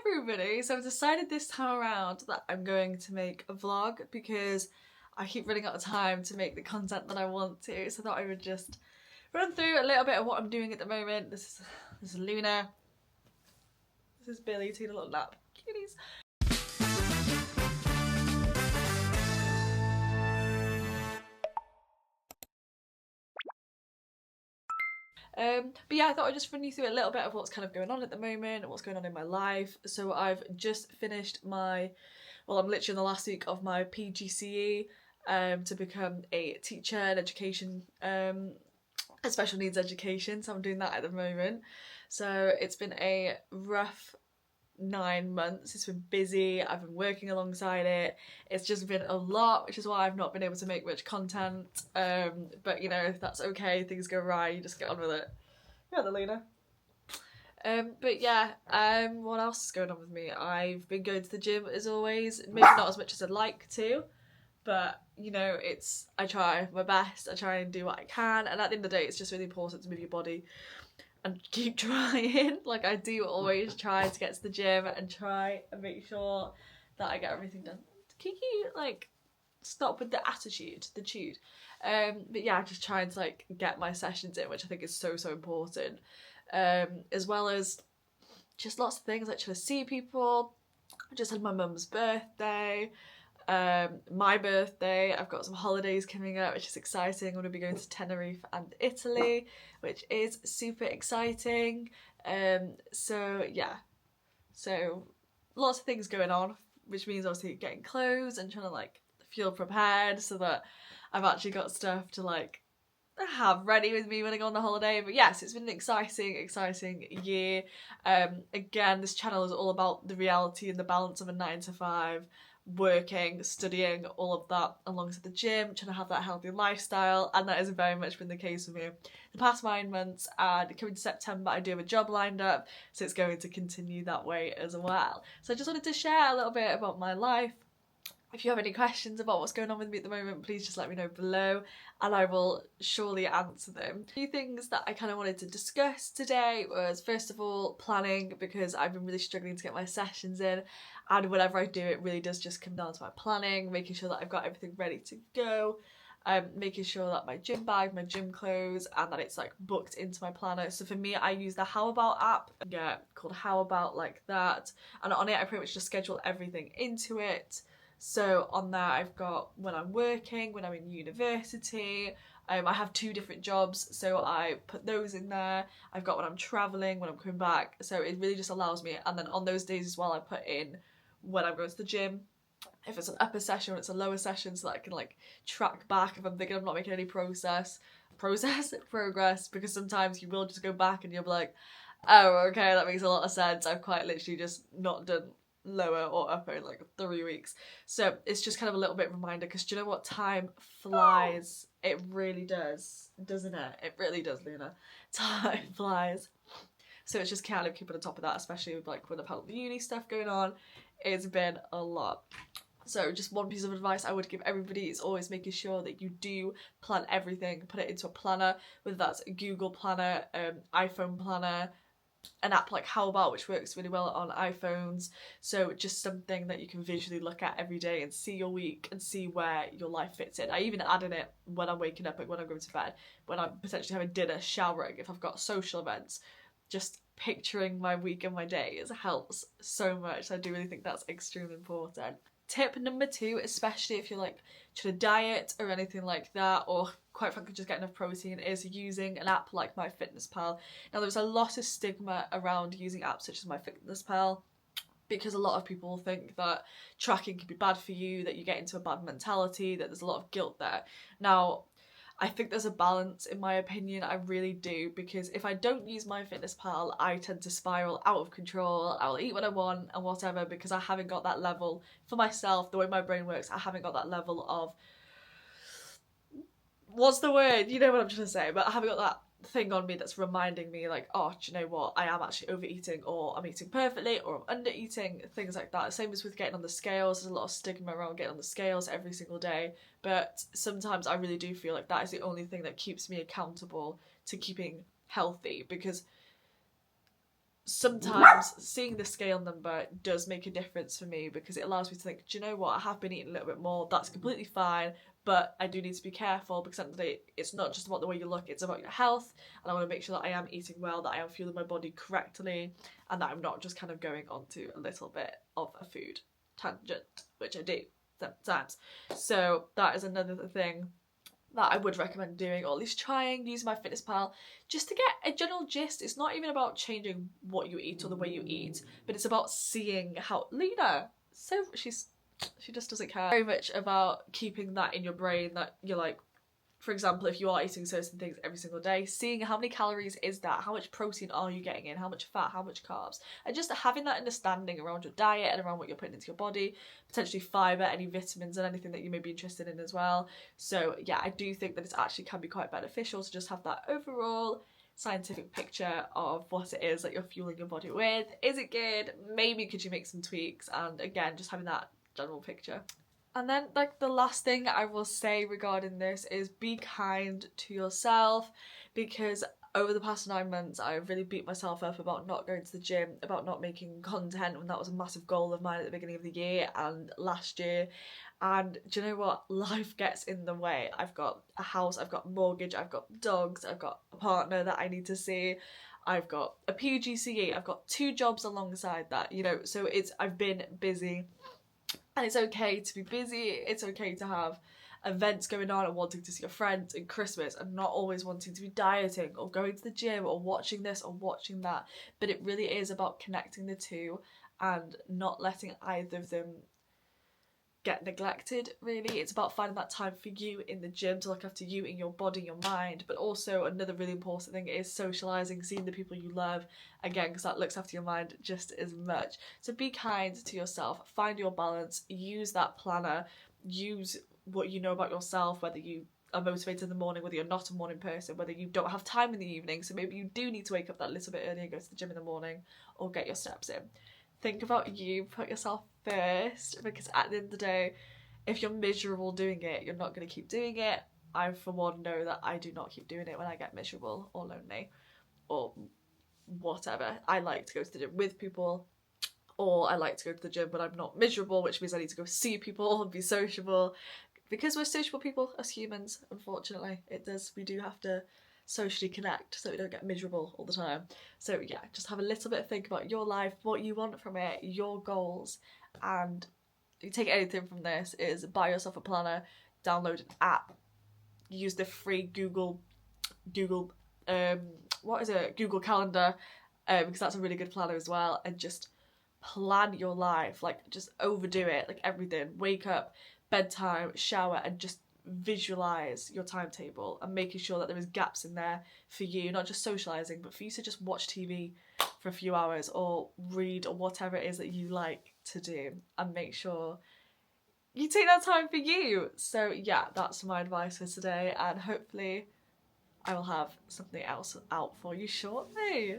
everybody! So I've decided this time around that I'm going to make a vlog because I keep running out of time to make the content that I want to, so I thought I would just run through a little bit of what I'm doing at the moment. This is Luna. This is Billy taking a little nap. Cuties. But yeah, I thought I'd just run you through a little bit of what's kind of going on at the moment and what's going on in my life. So I've just finished I'm literally in the last week of my PGCE to become a teacher in education, special needs education, so I'm doing that at the moment. So it's been a rough 9 months. It's been busy, I've been working alongside it, it's just been a lot, which is why I've not been able to make much content, but you know, if that's okay, things go right, you just get on with it. Yeah, the Luna. But yeah, what else is going on with me? I've been going to the gym as always, maybe not as much as I'd like to, but you know, I try my best, I try and do what I can, and at the end of the day it's just really important to move your body and keep trying. Like, I do always try to get to the gym and try and make sure that I get everything done. Kiki, like, stop with the attitude, the tude. But yeah, just trying to like get my sessions in, which I think is so important. As well as just lots of things, like trying to see people. I just had my mum's birthday, my birthday, I've got some holidays coming up, which is exciting. I'm going to be going to Tenerife and Italy, which is super exciting. So yeah, so lots of things going on, which means obviously getting clothes and trying to like feel prepared so that I've actually got stuff to like have ready with me when I go on the holiday. But yes, it's been an exciting year. Again, this channel is all about the reality and the balance of a 9 to 5, working, studying, all of that alongside the gym, trying to have that healthy lifestyle, and that has very much been the case for me the past 9 months. And coming to September, I do have a job lined up, so it's going to continue that way as well. So I just wanted to share a little bit about my life. If you have any questions about what's going on with me at the moment, please just let me know below and I will surely answer them. A few things that I kind of wanted to discuss today was, first of all, planning, because I've been really struggling to get my sessions in, and whenever I do, it really does just come down to my planning, making sure that I've got everything ready to go, making sure that my gym bag, my gym clothes, and that it's like booked into my planner. So for me, I use the How About app, yeah, called How About, like that, and on it I pretty much just schedule everything into it. So on there I've got when I'm working, when I'm in university, I have 2 different jobs, so I put those in there. I've got when I'm travelling, when I'm coming back, so it really just allows me. And then on those days as well, I put in when I'm going to the gym, if it's an upper session or it's a lower session, so that I can like track back if I'm thinking I'm not making any progress, because sometimes you will just go back and you'll be like, oh okay, that makes a lot of sense, I've quite literally just not done lower or upper in like 3 weeks. So it's just kind of a little bit reminder, because do you know what, time flies. It really does, doesn't it? It really does, Luna. Time flies. So it's just kind of keeping on top of that, especially with like when I've had all the uni stuff going on. It's been a lot. So just one piece of advice I would give everybody is always making sure that you do plan everything, put it into a planner, whether that's a Google Planner, iPhone Planner, an app like How About, which works really well on iPhones. So just something that you can visually look at every day and see your week and see where your life fits in. I even add in it when I'm waking up, like when I'm going to bed, when I'm potentially having dinner, showering, if I've got social events. Just picturing my week and my days helps so much. I do really think that's extremely important. Tip number 2, especially if you're like trying to diet or anything like that, or quite frankly just get enough protein, is using an app like MyFitnessPal. Now there's a lot of stigma around using apps such as MyFitnessPal, because a lot of people think that tracking can be bad for you, that you get into a bad mentality, that there's a lot of guilt there. Now I think there's a balance, in my opinion, I really do, because if I don't use MyFitnessPal, I tend to spiral out of control. I'll eat what I want and whatever, because I haven't got that level for myself, the way my brain works. I haven't got that level of, what's the word? You know what I'm trying to say, but I haven't got that thing on me that's reminding me like, oh, do you know what, I am actually overeating, or I'm eating perfectly, or I'm under eating, things like that. Same as with getting on the scales. There's a lot of stigma around getting on the scales every single day, but sometimes I really do feel like that is the only thing that keeps me accountable to keeping healthy, because sometimes seeing the scale number does make a difference for me, because it allows me to think, do you know what, I have been eating a little bit more, that's completely fine, but I do need to be careful, because at the end of the day, it's not just about the way you look, it's about your health, and I want to make sure that I am eating well, that I am fueling my body correctly, and that I'm not just kind of going onto a little bit of a food tangent, which I do sometimes. So that is another thing that I would recommend doing, or at least trying using MyFitnessPal, just to get a general gist. It's not even about changing what you eat or the way you eat, but it's about seeing how Lena, so she just doesn't care, very much about keeping that in your brain, that you're like, for example, if you are eating certain things every single day, seeing how many calories is that, how much protein are you getting in, how much fat, how much carbs, and just having that understanding around your diet and around what you're putting into your body, potentially fibre, any vitamins and anything that you may be interested in as well. So yeah, I do think that it actually can be quite beneficial to just have that overall scientific picture of what it is that you're fueling your body with. Is it good? Maybe could you make some tweaks? And again, just having that general picture. And then, like, the last thing I will say regarding this is be kind to yourself, because over the past 9 months I've really beat myself up about not going to the gym, about not making content, when that was a massive goal of mine at the beginning of the year and last year. And do you know what? Life gets in the way. I've got a house, I've got a mortgage, I've got dogs, I've got a partner that I need to see, I've got a PGCE, I've got 2 jobs alongside that, you know, so I've been busy. And it's okay to be busy, it's okay to have events going on and wanting to see your friends and Christmas and not always wanting to be dieting or going to the gym or watching this or watching that. But it really is about connecting the two and not letting either of them get neglected, really. It's about finding that time for you in the gym to look after you in your body, your mind, but also another really important thing is socialising, seeing the people you love, again, because that looks after your mind just as much. So be kind to yourself, find your balance, use that planner, use what you know about yourself, whether you are motivated in the morning, whether you're not a morning person, whether you don't have time in the evening, so maybe you do need to wake up that little bit earlier and go to the gym in the morning or get your steps in. Think about you, put yourself first, because at the end of the day, if you're miserable doing it, you're not going to keep doing it. I, for one, know that I do not keep doing it when I get miserable or lonely or whatever. I like to go to the gym with people, or I like to go to the gym when I'm not miserable, which means I need to go see people and be sociable, because we're sociable people as humans, unfortunately. We do have to socially connect so we don't get miserable all the time. So yeah, just have a little bit of think about your life, what you want from it, your goals, and you take anything from this is buy yourself a planner, download an app, use the free Google Calendar, because that's a really good planner as well, and just plan your life, like just overdo it, like everything. Wake up, bedtime, shower, and just visualize your timetable and making sure that there is gaps in there for you, not just socializing, but for you to just watch TV for a few hours or read or whatever it is that you like to do, and make sure you take that time for you. So yeah, that's my advice for today, and hopefully I will have something else out for you shortly.